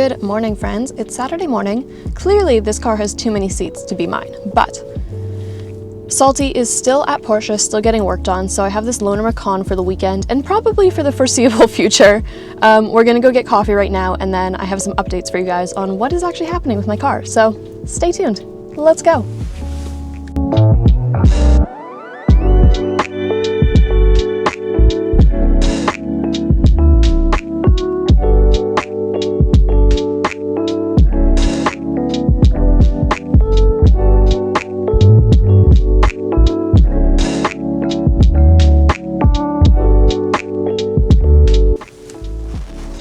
Good morning, friends. It's Saturday morning. Clearly, this car has too many seats to be mine, but Salty is still at Porsche, still getting worked on, so I have this loaner Macan for the weekend and probably for the foreseeable future. We're gonna go get coffee right now, and then I have some updates for you guys on what is actually happening with my car, so stay tuned. Let's go.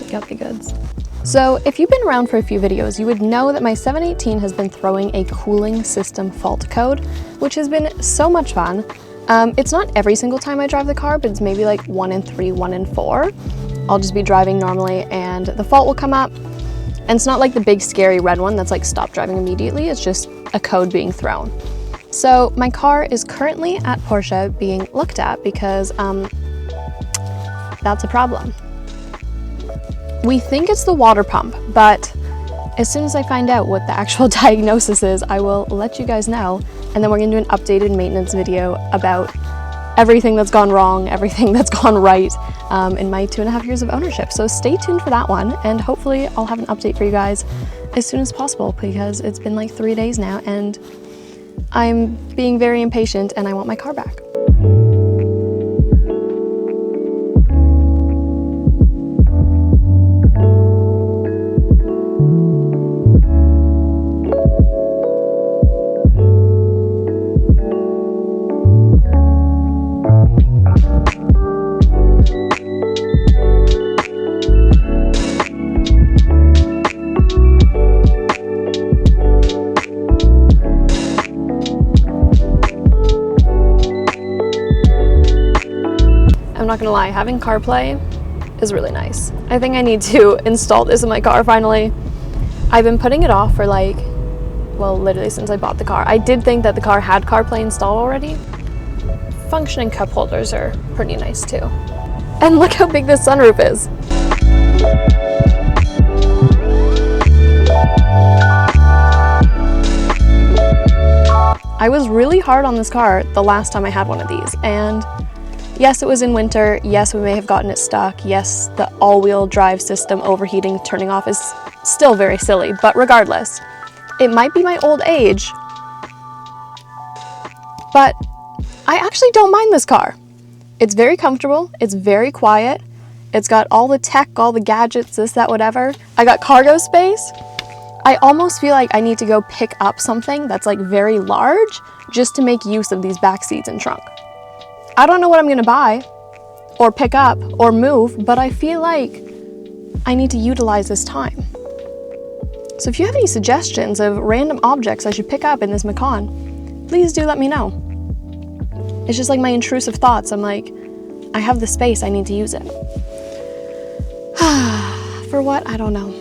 Got the goods. So if you've been around for a few videos, you would know that my 718 has been throwing a cooling system fault code, which has been so much fun. It's not every single time I drive the car, but it's maybe like 1 in 3, 1 in 4. I'll just be driving normally and the fault will come up. And it's not like the big scary red one that's like stop driving immediately. It's just a code being thrown. So my car is currently at Porsche being looked at because that's a problem. We think it's the water pump, but as soon as I find out what the actual diagnosis is, I will let you guys know, and then we're gonna do an updated maintenance video about everything that's gone wrong, everything that's gone right in my 2.5 years of ownership. So stay tuned for that one, and hopefully I'll have an update for you guys as soon as possible, because it's been like 3 days now, and I'm being very impatient, and I want my car back. I'm not gonna lie, having CarPlay is really nice. I think I need to install this in my car finally. I've been putting it off for like, well, literally since I bought the car. I did think that the car had CarPlay installed already. Functioning cup holders are pretty nice too. And look how big this sunroof is. I was really hard on this car the last time I had one of these, and yes, it was in winter. Yes, we may have gotten it stuck. Yes, the all-wheel drive system overheating, turning off is still very silly, but regardless, it might be my old age, but I actually don't mind this car. It's very comfortable. It's very quiet. It's got all the tech, all the gadgets, this, that, whatever. I got cargo space. I almost feel like I need to go pick up something that's like very large just to make use of these back seats and trunk. I don't know what I'm gonna buy or pick up or move, but I feel like I need to utilize this time. So if you have any suggestions of random objects I should pick up in this Macan, please do let me know. It's just like my intrusive thoughts. I'm like, I have the space, I need to use it. For what? I don't know.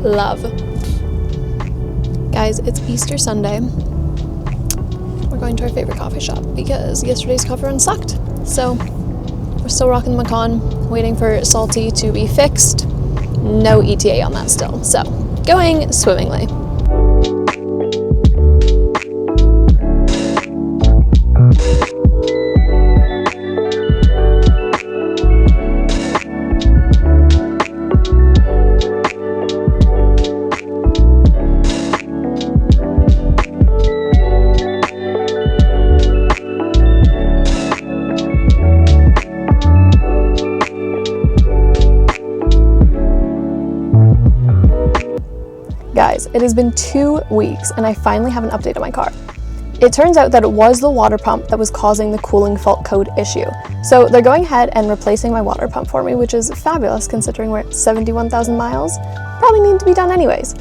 Love. Guys, it's Easter Sunday. We're going to our favorite coffee shop because yesterday's coffee run sucked. So we're still rocking the Macan, waiting for Salty to be fixed. No ETA on that still. So going swimmingly. Guys, it has been 2 weeks and I finally have an update on my car. It turns out that it was the water pump that was causing the cooling fault code issue. So they're going ahead and replacing my water pump for me, which is fabulous considering we're at 71,000 miles. Probably need to be done anyways.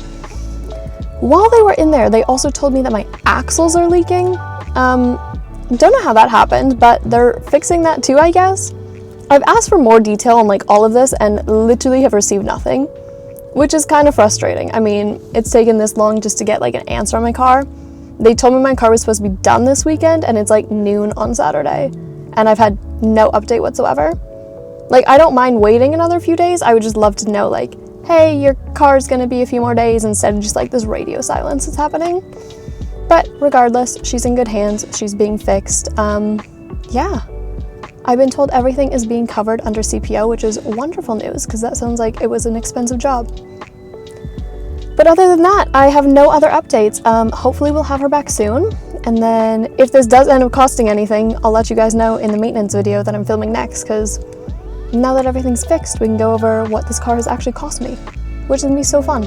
While they were in there, they also told me that my axles are leaking. Don't know how that happened, but they're fixing that too, I guess. I've asked for more detail on like all of this and literally have received nothing, which is kind of frustrating. I mean, it's taken this long just to get like an answer on my car. They told me my car was supposed to be done this weekend and it's like noon on Saturday and I've had no update whatsoever. Like, I don't mind waiting another few days. I would just love to know, like, hey, your car's gonna be a few more days, instead of just like this radio silence that's happening. But regardless, she's in good hands. She's being fixed. Yeah. I've been told everything is being covered under CPO, which is wonderful news because that sounds like it was an expensive job. But other than that, I have no other updates. Hopefully we'll have her back soon. And then if this does end up costing anything, I'll let you guys know in the maintenance video that I'm filming next, because now that everything's fixed, we can go over what this car has actually cost me, which is gonna be so fun.